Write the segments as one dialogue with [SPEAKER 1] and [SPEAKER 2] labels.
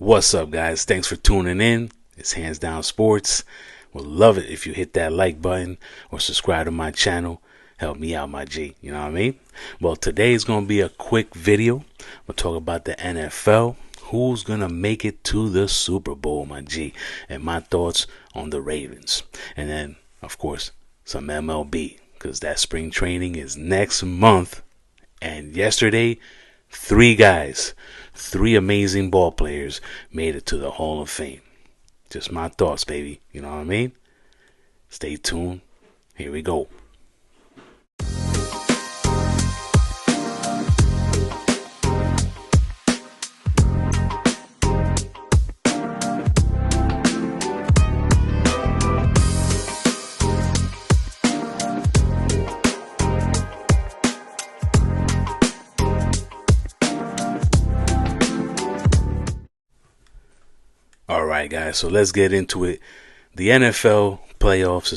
[SPEAKER 1] What's up, guys? Thanks for tuning in. It's Hands Down Sports. Would love it if you hit that like button or subscribe to my channel. Help me out, my G. You know what I mean? Well, today is going to be a quick video. We'll talk about the NFL. Who's going to make it to the Super Bowl, my G? And my thoughts on the Ravens. And then, of course, some MLB. Because that spring training is next month. And yesterday, three amazing ball players made it to the Hall of Fame. Just my thoughts, baby. You know what I mean? Stay tuned. Here we go. All right, guys. So let's get into it. The NFL playoffs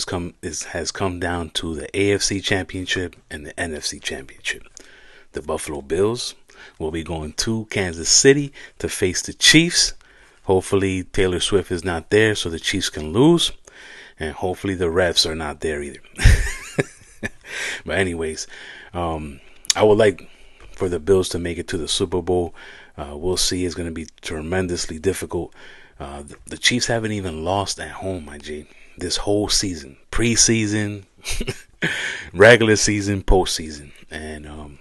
[SPEAKER 1] has come down to the AFC Championship and the NFC Championship. The Buffalo Bills will be going to Kansas City to face the Chiefs. Hopefully Taylor Swift is not there so the Chiefs can lose, and hopefully the refs are not there either. But anyways, I would like for the Bills to make it to the Super Bowl. We'll see. It's going to be tremendously difficult. The Chiefs haven't even lost at home, my G, this whole season. Preseason, regular season, postseason. And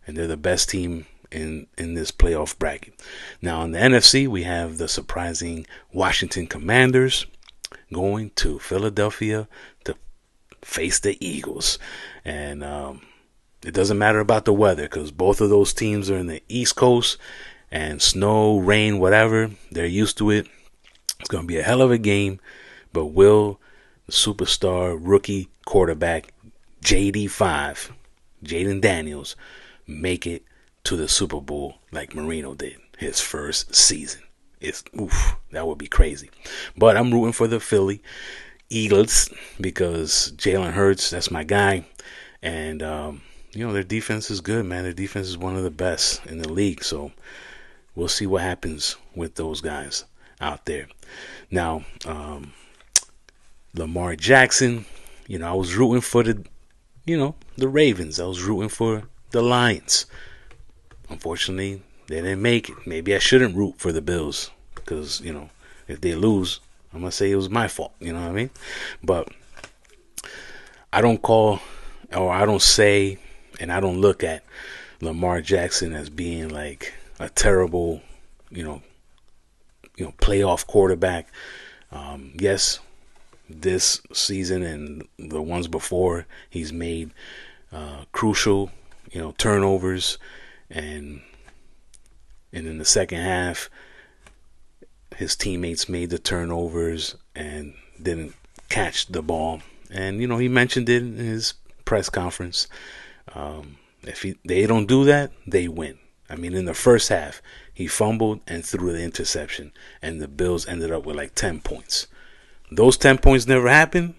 [SPEAKER 1] they're the best team in this playoff bracket. Now, in the NFC, we have the surprising Washington Commanders going to Philadelphia to face the Eagles. And it doesn't matter about the weather because both of those teams are in the East Coast. And snow, rain, whatever, they're used to it. It's going to be a hell of a game. But will the superstar rookie quarterback JD5, Jaden Daniels, make it to the Super Bowl like Marino did his first season? That would be crazy. But I'm rooting for the Philly Eagles because Jalen Hurts, that's my guy. And, their defense is good, man. Their defense is one of the best in the league. So we'll see what happens with those guys out there. Now, Lamar Jackson, I was rooting for the Ravens. I was rooting for the Lions. Unfortunately, they didn't make it. Maybe I shouldn't root for the Bills because, if they lose, I'm going to say it was my fault. You know what I mean? But I don't say, and I don't look at Lamar Jackson as being like a terrible, playoff quarterback. Yes, this season and the ones before, he's made crucial, turnovers, and in the second half, his teammates made the turnovers and didn't catch the ball. And he mentioned it in his press conference. If they don't do that, they win. I mean, in the first half, he fumbled and threw the interception, and the Bills ended up with like 10 points. Those 10 points never happened.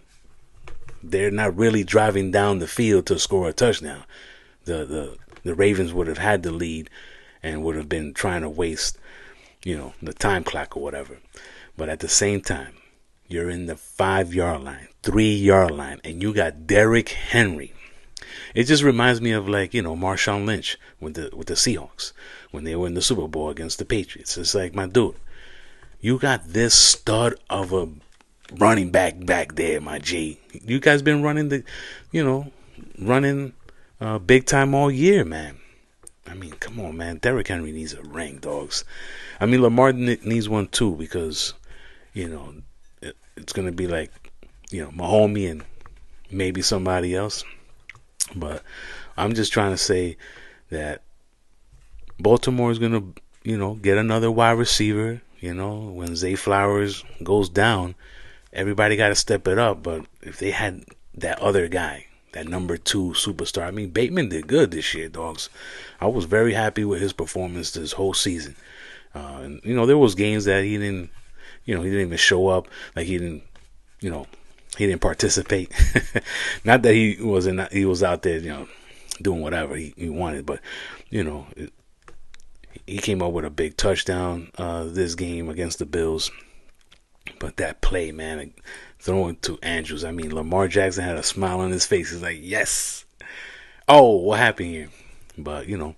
[SPEAKER 1] They're not really driving down the field to score a touchdown. The Ravens would have had the lead and would have been trying to waste, the time clock or whatever. But at the same time, you're in the 5-yard line, 3-yard line, and you got Derrick Henry. It just reminds me of Marshawn Lynch with the Seahawks when they were in the Super Bowl against the Patriots. It's like, my dude, you got this stud of a running back there, my G. You guys been running big time all year, man. I mean, come on, man. Derrick Henry needs a ring, dogs. I mean, Lamar needs one too because, it's going to be like, Mahomes and maybe somebody else. But I'm just trying to say that Baltimore is going to, get another wide receiver. When Zay Flowers goes down, everybody got to step it up. But if they had that other guy, that number 2 superstar, I mean, Bateman did good this year, dogs. I was very happy with his performance this whole season. And, there was games that he didn't even show up. Like he didn't participate. Not that he was out there, doing whatever he wanted, but he came up with a big touchdown this game against the Bills. But that play, man, like, throwing to Andrews. I mean, Lamar Jackson had a smile on his face. He's like, yes. Oh, what happened here? But you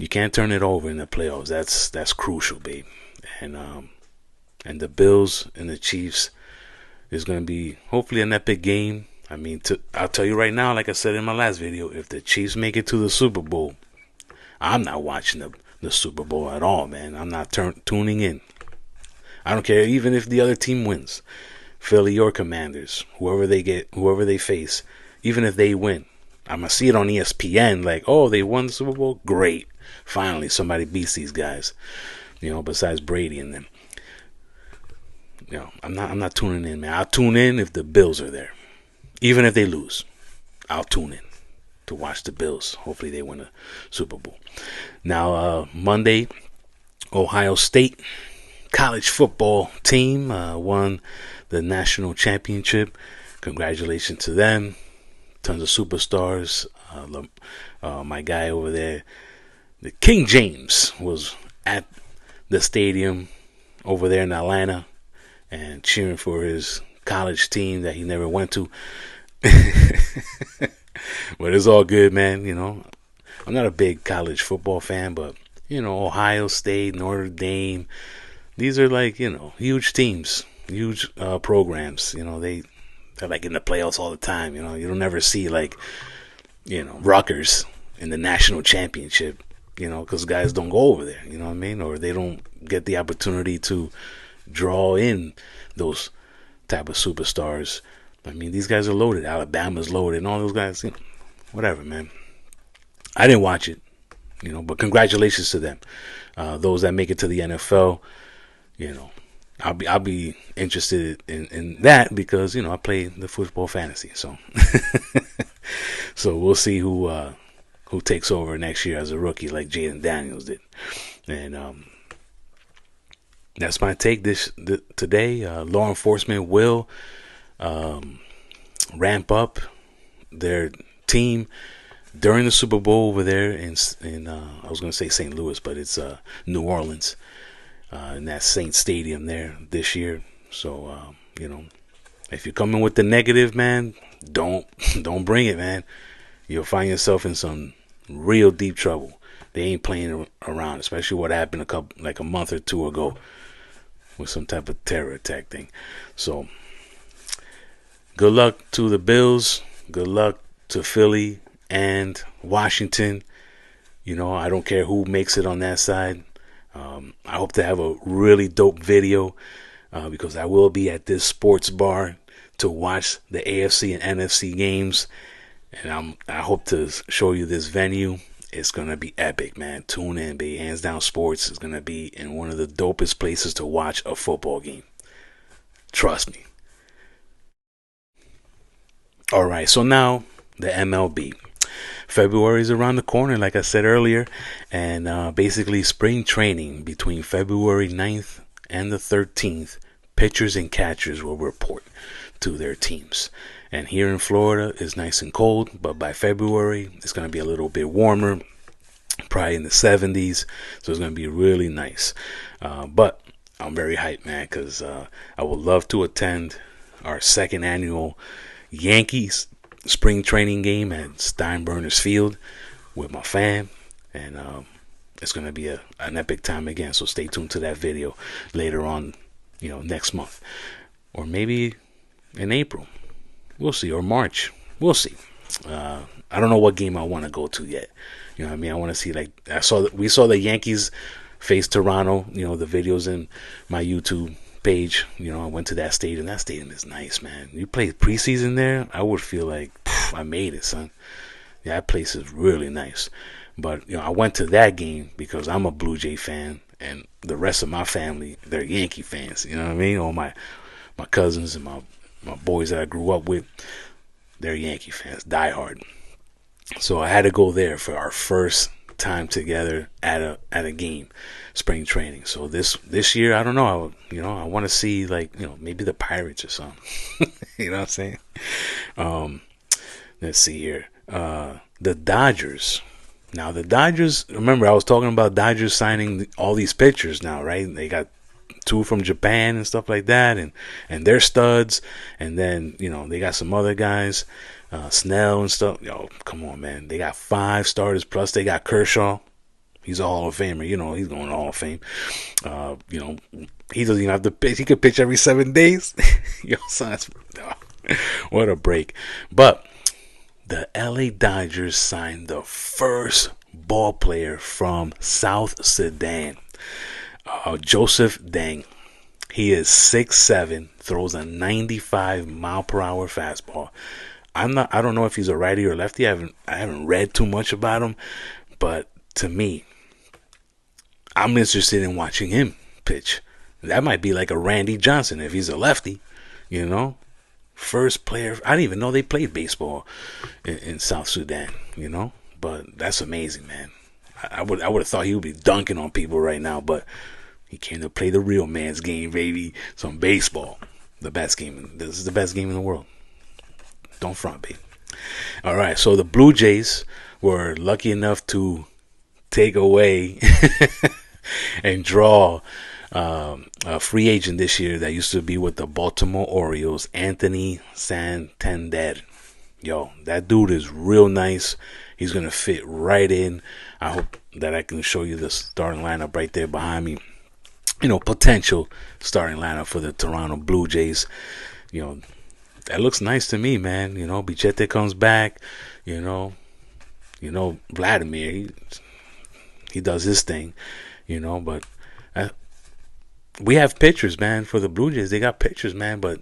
[SPEAKER 1] can't turn it over in the playoffs. That's crucial, babe. And the Bills and the Chiefs is going to be hopefully an epic game. I mean, I'll tell you right now, like I said in my last video, if the Chiefs make it to the Super Bowl, I'm not watching the Super Bowl at all, man. I'm not tuning in. I don't care even if the other team wins, Philly or Commanders, whoever they face, even if they win, I'm gonna see it on ESPN. Like, oh, they won the Super Bowl, great. Finally, somebody beats these guys. Besides Brady and them. I'm not tuning in, man. I'll tune in if the Bills are there. Even if they lose, I'll tune in to watch the Bills. Hopefully they win a Super Bowl. Now, Monday, Ohio State college football team won the national championship. Congratulations to them. Tons of superstars. My guy over there, the King James, was at the stadium over there in Atlanta and cheering for his college team that he never went to. But it's all good, man. I'm not a big college football fan, but Ohio State, Notre Dame, these are like huge teams, huge programs. They're like in the playoffs all the time. You don't never see like Rutgers in the national championship. Because guys don't go over there. You know what I mean? Or they don't get the opportunity to draw in those type of superstars. I mean, these guys are loaded. Alabama's loaded, and all those guys. Whatever, man. I didn't watch it, but congratulations to them. Those that make it to the NFL, I'll be interested in that because I play the football fantasy. So so we'll see who takes over next year as a rookie, like Jaden Daniels did. And that's my take today. Law enforcement will ramp up their team during the Super Bowl over there in I was going to say St. Louis, but it's New Orleans, in that Saint Stadium there this year. So if you're coming with the negative, man, don't bring it, man. You'll find yourself in some real deep trouble. They ain't playing around, especially what happened a month or two ago with some type of terror attack thing. So good luck to the Bills. Good luck to Philly and Washington. I don't care who makes it on that side. I hope to have a really dope video because I will be at this sports bar to watch the AFC and NFC games. And I hope to show you this venue. It's going to be epic, man. Tune in, baby. Hands Down Sports is going to be in one of the dopest places to watch a football game. Trust me. All right, so now the MLB. February is around the corner, like I said earlier. And basically spring training between February 9th and the 13th, pitchers and catchers will report to their teams. And here in Florida, it's nice and cold, but by February, it's going to be a little bit warmer, probably in the 70s, so it's going to be really nice. But I'm very hyped, man, because I would love to attend our second annual Yankees spring training game at Steinbrenner's Field with my fam, and it's going to be an epic time again, so stay tuned to that video later on, next month, or maybe in April. We'll see, or March. We'll see. I don't know what game I want to go to yet. You know what I mean? I want to see, we saw the Yankees face Toronto. The videos in my YouTube page. I went to that stadium. That stadium is nice, man. You play preseason there, I would feel like I made it, son. Yeah, that place is really nice. But I went to that game because I'm a Blue Jay fan, and the rest of my family, they're Yankee fans. You know what I mean? All my cousins and my boys that I grew up with, they're Yankee fans, diehard. So I had to go there for our first time together at a game, spring training. So this year, I don't know. I want to see maybe the Pirates or something. You know what I'm saying? Let's see here. The Dodgers Now the Dodgers, remember I was talking about Dodgers signing all these pitchers now, right? They got two from Japan and stuff like that, and they're studs. And then they got some other guys, Snell and stuff. Yo, come on, man. They got 5 starters plus they got Kershaw. He's a Hall of Famer. He's going to Hall of Fame. He doesn't even have to pitch. He could pitch every 7 days. Yo, son, what a break. But the LA Dodgers signed the first ball player from South Sudan, Joseph Dang. He is 6'7", throws a 95 mile per hour fastball. I don't know if he's a righty or lefty. I haven't read too much about him, but to me, I'm interested in watching him pitch. That might be like a Randy Johnson if he's a lefty, First player. I didn't even know they played baseball in South Sudan, But that's amazing, man. I would have thought he would be dunking on people right now, but he came to play the real man's game, baby. Some baseball. The best game. This is the best game in the world. Don't front, baby. All right, so the Blue Jays were lucky enough to take away and draw a free agent this year that used to be with the Baltimore Orioles, Anthony Santander. Yo, that dude is real nice. He's going to fit right in. I hope that I can show you the starting lineup right there behind me. Potential starting lineup for the Toronto Blue Jays. That looks nice to me, man. Bichette comes back. Vladimir, he does his thing. But we have pitchers, man, for the Blue Jays. They got pitchers, man, but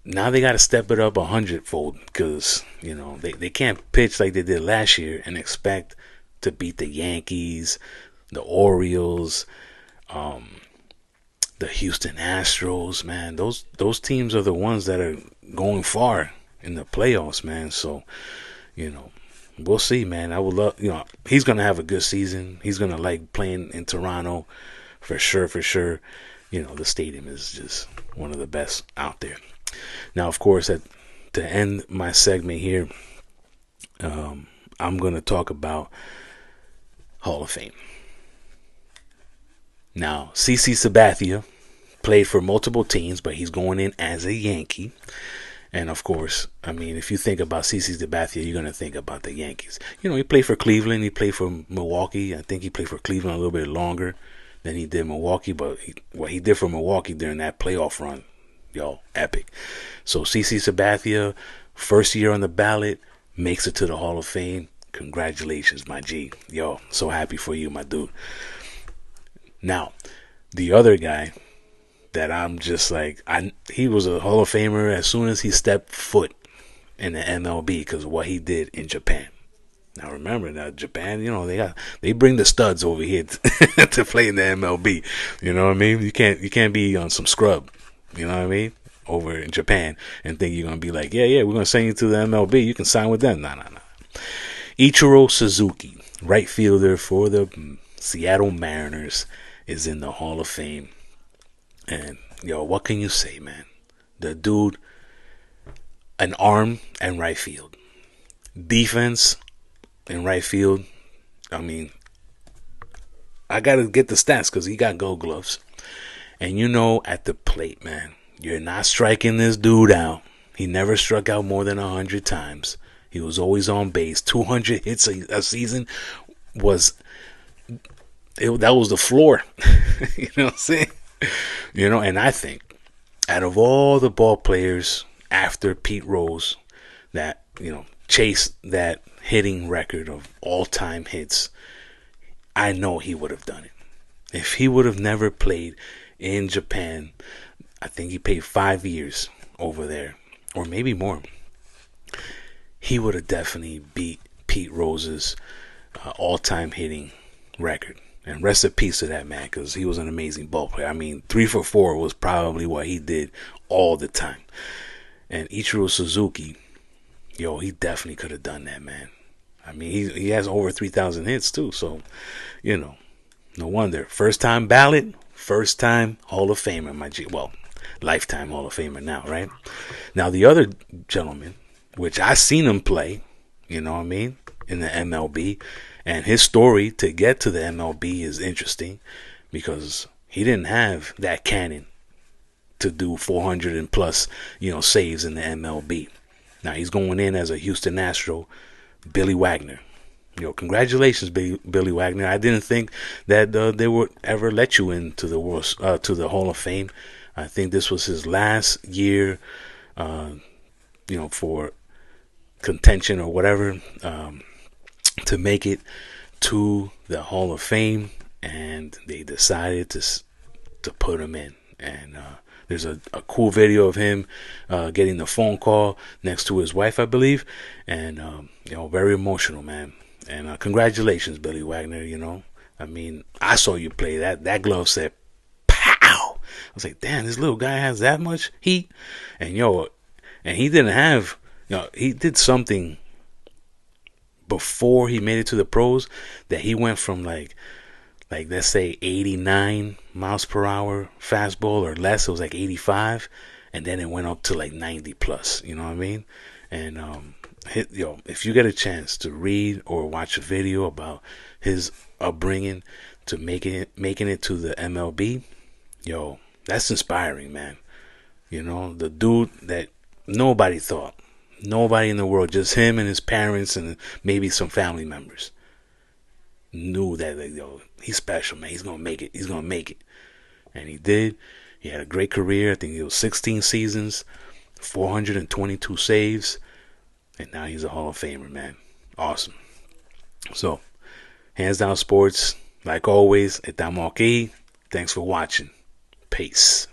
[SPEAKER 1] now they got to step it up 100-fold because, they can't pitch like they did last year and expect to beat the Yankees, the Orioles, the Houston Astros, man. Those teams are the ones that are going far in the playoffs, man. So, we'll see, man. I would love, he's going to have a good season. He's going to like playing in Toronto for sure, for sure. The stadium is just one of the best out there. Now, of course, to end my segment here, I'm going to talk about Hall of Fame. Now, CC Sabathia played for multiple teams, but he's going in as a Yankee. And of course, I mean, if you think about CC Sabathia, you're going to think about the Yankees. He played for Cleveland. He played for Milwaukee. I think he played for Cleveland a little bit longer than he did Milwaukee. But what he did for Milwaukee during that playoff run, epic. So CC Sabathia, first year on the ballot, makes it to the Hall of Fame. Congratulations, my G. So happy for you, my dude. Now, the other guy that I'm just like, he was a Hall of Famer as soon as he stepped foot in the MLB because of what he did in Japan. Now remember that Japan, they bring the studs over here to play in the MLB. You know what I mean? You can't be on some scrub. You know what I mean? Over in Japan and think you're gonna be like, yeah, we're gonna send you to the MLB. You can sign with them. Nah. Ichiro Suzuki, right fielder for the Seattle Mariners, is in the Hall of Fame. And what can you say, man? The dude, an arm and right field, defense in right field. I mean, I gotta get the stats because he got Gold Gloves. And at the plate, man, you're not striking this dude out. He never struck out more than 100 times. He was always on base. 200 hits a season that was the floor. You know what I'm saying? And I think out of all the ball players after Pete Rose that, chased that hitting record of all-time hits, I know he would have done it. If he would have never played in Japan, I think he played 5 years over there, or maybe more, he would have definitely beat Pete Rose's all-time hitting record. And rest in peace to that man, because he was an amazing ball player. I mean, 3 for 4 was probably what he did all the time. And Ichiro Suzuki, he definitely could have done that, man. I mean, he has over 3,000 hits too. So, no wonder. First time ballot, first time Hall of Famer, my G. Well, lifetime Hall of Famer now, right? Now, the other gentleman, which I seen him play, in the MLB, And his story to get to the MLB is interesting because he didn't have that cannon to do 400 and plus, saves in the MLB. Now he's going in as a Houston Astro, Billy Wagner. Congratulations, Billy Wagner. I didn't think that they would ever let you into to the Hall of Fame. I think this was his last year, for contention or whatever, to make it to the Hall of Fame, and they decided to put him in. And there's a cool video of him getting the phone call next to his wife, I believe, and very emotional, man. And congratulations, Billy Wagner. I mean, I saw you play. That glove said, "Pow!" I was like, damn, this little guy has that much heat. And and he didn't have, he did something before he made it to the pros that he went from like let's say 89 miles per hour fastball or less. It was like 85, and then it went up to like 90 plus. You know what I mean? And if you get a chance to read or watch a video about his upbringing to making it to the MLB, that's inspiring, man. The dude that nobody thought, nobody in the world, just him and his parents and maybe some family members knew that he's special, man. He's gonna make it. He's gonna make it, and he did. He had a great career. I think it was 16 seasons, 422 saves, and now he's a Hall of Famer, man. Awesome. So, Hands Down Sports, like always, estamos aquí. Thanks for watching. Peace.